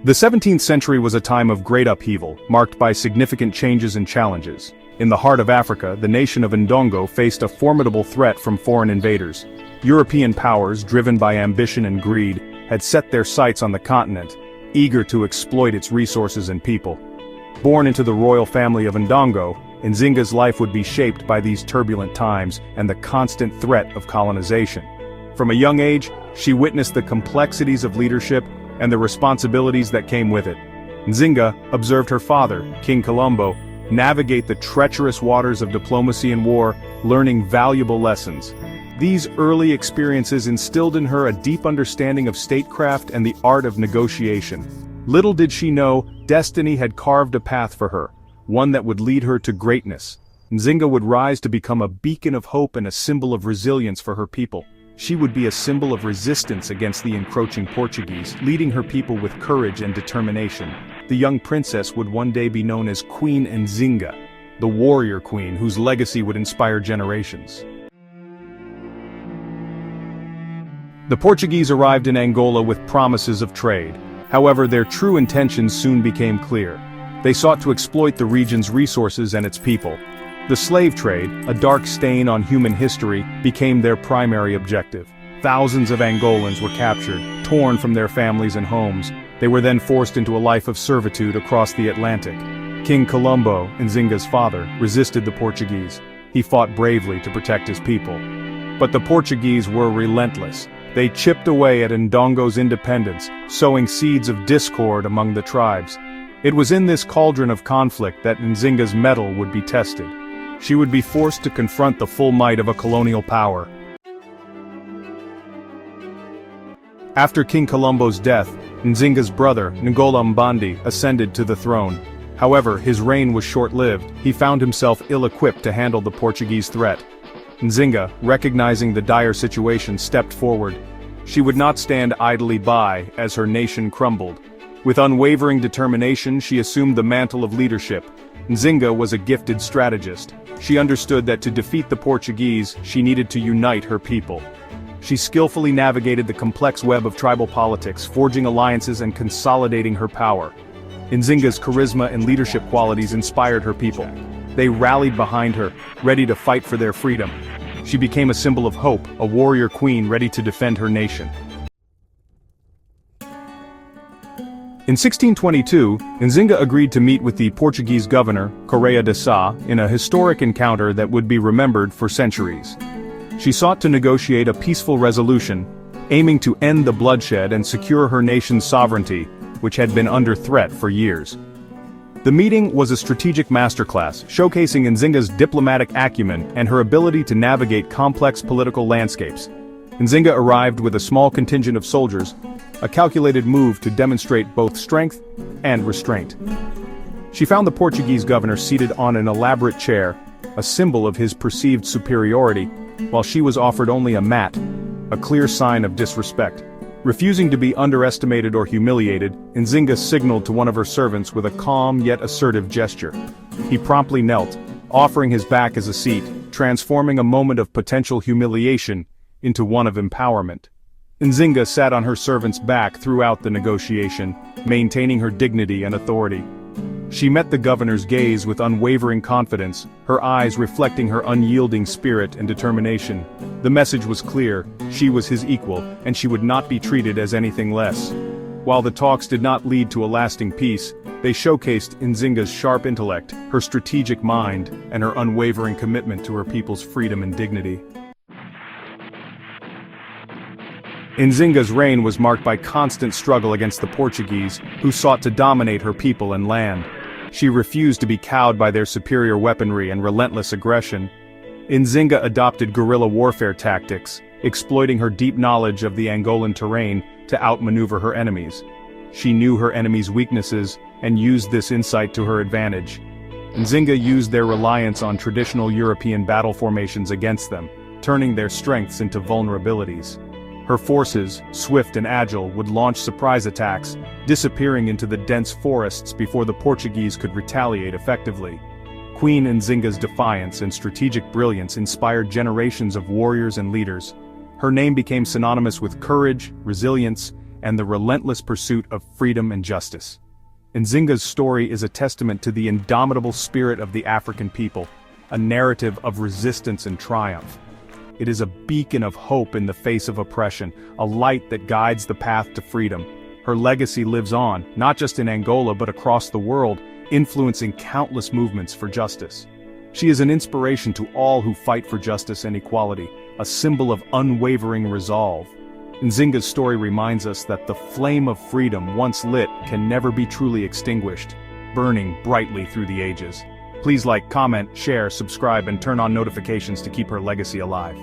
The 17th century was a time of great upheaval, marked by significant changes and challenges. In the heart of Africa, the nation of Ndongo faced a formidable threat from foreign invaders. European powers, driven by ambition and greed, had set their sights on the continent, eager to exploit its resources and people. Born into the royal family of Ndongo, Nzinga's life would be shaped by these turbulent times and the constant threat of colonization. From a young age, she witnessed the complexities of leadership and the responsibilities that came with it. Nzinga observed her father, King Colombo, navigate the treacherous waters of diplomacy and war, learning valuable lessons. These early experiences instilled in her a deep understanding of statecraft and the art of negotiation. Little did she know, destiny had carved a path for her, one that would lead her to greatness. Nzinga would rise to become a beacon of hope and a symbol of resilience for her people. She would be a symbol of resistance against the encroaching Portuguese, leading her people with courage and determination. The young princess would one day be known as Queen Nzinga, the warrior queen whose legacy would inspire generations. The Portuguese arrived in Angola with promises of trade. However, their true intentions soon became clear. They sought to exploit the region's resources and its people. The slave trade, a dark stain on human history, became their primary objective. Thousands of Angolans were captured, torn from their families and homes. They were then forced into a life of servitude across the Atlantic. King Colombo, Nzinga's father, resisted the Portuguese. He fought bravely to protect his people. But the Portuguese were relentless. They chipped away at Ndongo's independence, sowing seeds of discord among the tribes. It was in this cauldron of conflict that Nzinga's mettle would be tested. She would be forced to confront the full might of a colonial power. After King Colombo's death, Nzinga's brother, Ndongo Mbandi, ascended to the throne. However, his reign was short-lived. He found himself ill-equipped to handle the Portuguese threat. Nzinga, recognizing the dire situation, stepped forward. She would not stand idly by as her nation crumbled. With unwavering determination, she assumed the mantle of leadership. Nzinga was a gifted strategist. She understood that to defeat the Portuguese, she needed to unite her people. She skillfully navigated the complex web of tribal politics, forging alliances and consolidating her power. Nzinga's charisma and leadership qualities inspired her people. They rallied behind her, ready to fight for their freedom. She became a symbol of hope, a warrior queen ready to defend her nation. In 1622, Nzinga agreed to meet with the Portuguese governor, Correia de Sá, in a historic encounter that would be remembered for centuries. She sought to negotiate a peaceful resolution, aiming to end the bloodshed and secure her nation's sovereignty, which had been under threat for years. The meeting was a strategic masterclass, showcasing Nzinga's diplomatic acumen and her ability to navigate complex political landscapes. Nzinga arrived with a small contingent of soldiers, a calculated move to demonstrate both strength and restraint. She found the Portuguese governor seated on an elaborate chair, a symbol of his perceived superiority, while she was offered only a mat, a clear sign of disrespect. Refusing to be underestimated or humiliated, Nzinga signaled to one of her servants with a calm yet assertive gesture. He promptly knelt, offering his back as a seat, transforming a moment of potential humiliation into one of empowerment. Nzinga sat on her servant's back throughout the negotiation, maintaining her dignity and authority. She met the governor's gaze with unwavering confidence, her eyes reflecting her unyielding spirit and determination. The message was clear: she was his equal, and she would not be treated as anything less. While the talks did not lead to a lasting peace, they showcased Nzinga's sharp intellect, her strategic mind, and her unwavering commitment to her people's freedom and dignity. Nzinga's reign was marked by constant struggle against the Portuguese, who sought to dominate her people and land. She refused to be cowed by their superior weaponry and relentless aggression. Nzinga adopted guerrilla warfare tactics, exploiting her deep knowledge of the Angolan terrain to outmaneuver her enemies. She knew her enemies' weaknesses and used this insight to her advantage. Nzinga used their reliance on traditional European battle formations against them, turning their strengths into vulnerabilities. Her forces, swift and agile, would launch surprise attacks, disappearing into the dense forests before the Portuguese could retaliate effectively. Queen Nzinga's defiance and strategic brilliance inspired generations of warriors and leaders. Her name became synonymous with courage, resilience, and the relentless pursuit of freedom and justice. Nzinga's story is a testament to the indomitable spirit of the African people, a narrative of resistance and triumph. It is a beacon of hope in the face of oppression, a light that guides the path to freedom. Her legacy lives on, not just in Angola but across the world, influencing countless movements for justice. She is an inspiration to all who fight for justice and equality, a symbol of unwavering resolve. Nzinga's story reminds us that the flame of freedom once lit can never be truly extinguished, burning brightly through the ages. Please like, comment, share, subscribe, and turn on notifications to keep her legacy alive.